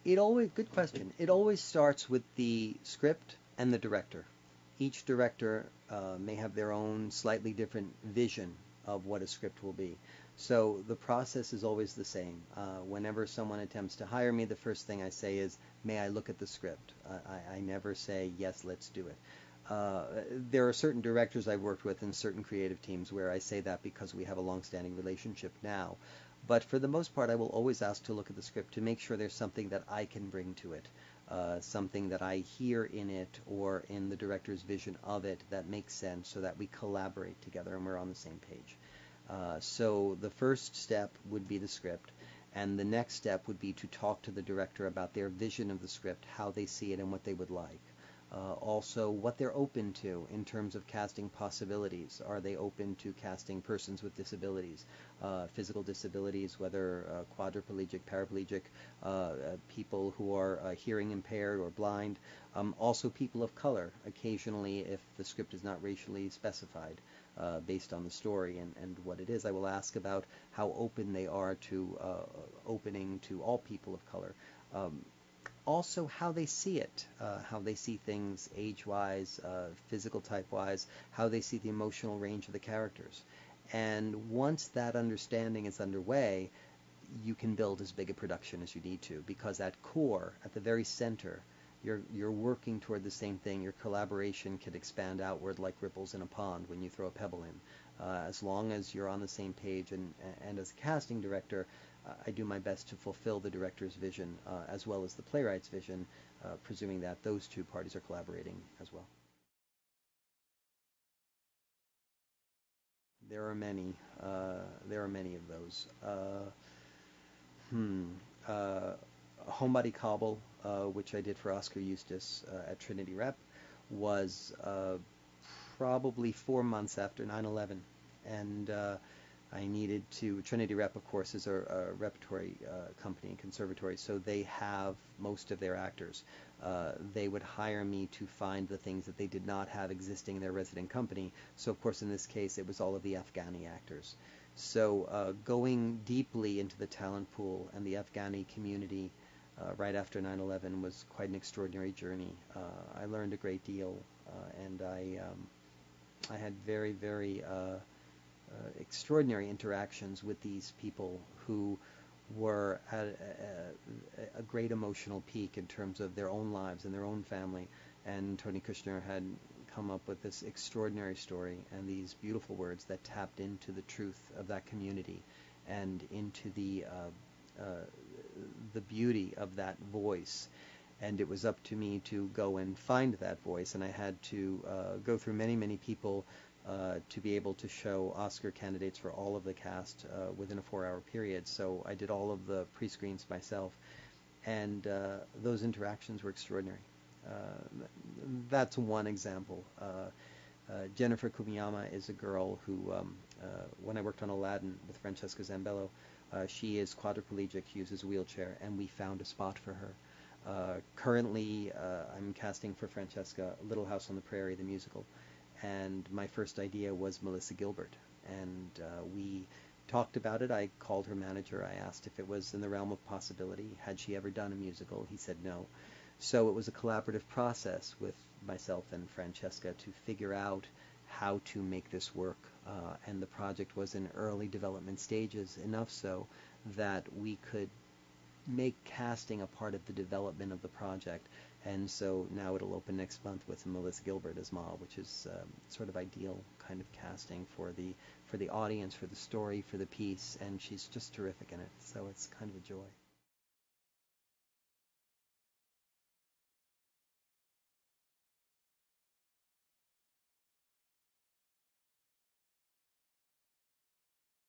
It always, good question. It always starts with the script and the director. Each director may have their own slightly different vision of what a script will be. So the process is always the same. Whenever someone attempts to hire me, the first thing I say is, may I look at the script? I never say, yes, let's do it. Uh, there are certain directors I've worked with in certain creative teams where I say that because we have a long-standing relationship now. But for the most part, I will always ask to look at the script to make sure there's something that I can bring to it, something that I hear in it or in the director's vision of it that makes sense so that we collaborate together and we're on the same page. So the first step would be the script, and the next step would be to talk to the director about their vision of the script, how they see it, and what they would like. Also, what they're open to in terms of casting possibilities. Are they open to casting persons with disabilities, physical disabilities, whether quadriplegic, paraplegic, people who are hearing impaired or blind, also people of color, occasionally if the script is not racially specified. Based on the story and what it is, I will ask about how open they are to opening to all people of color. Also how they see it, how they see things age-wise, physical type-wise, how they see the emotional range of the characters. And once that understanding is underway, you can build as big a production as you need to, because at core, at the very center, you're working toward the same thing. Your collaboration can expand outward like ripples in a pond when you throw a pebble in. As long as you're on the same page, and as a casting director, I do my best to fulfill the director's vision as well as the playwright's vision, presuming that those two parties are collaborating as well. There are many. There are many of those. Hmm. Uh, Homebody Cobble, which I did for Oscar Eustace at Trinity Rep, was probably 4 months after 9/11, and I needed to. Trinity Rep, of course, is a repertory company and conservatory, so they have most of their actors. They would hire me to find the things that they did not have existing in their resident company. So, of course, in this case, it was all of the Afghani actors. So, going deeply into the talent pool and the Afghani community right after 9/11 was quite an extraordinary journey. I learned a great deal, and I had very, very extraordinary interactions with these people who were at a great emotional peak in terms of their own lives and their own family. And Tony Kushner had come up with this extraordinary story and these beautiful words that tapped into the truth of that community and into the beauty of that voice. And it was up to me to go and find that voice, and I had to go through many, many people to be able to show Oscar candidates for all of the cast within a 4-hour period. So I did all of the pre-screens myself, and those interactions were extraordinary. That's one example. Jennifer Kumiyama is a girl who, when I worked on Aladdin with Francesca Zambello, she is quadriplegic, she uses a wheelchair, and we found a spot for her. Currently, I'm casting for Francesca Little House on the Prairie, the musical, and my first idea was Melissa Gilbert, and we talked about it. I called her manager. I asked if it was in the realm of possibility. Had she ever done a musical? He said no. So it was a collaborative process with myself and Francesca to figure out how to make this work. And the project was in early development stages, enough so that we could make casting a part of the development of the project. And so now it'll open next month with Melissa Gilbert as Ma, which is sort of ideal kind of casting for the audience, for the story, for the piece, and she's just terrific in it. So it's kind of a joy.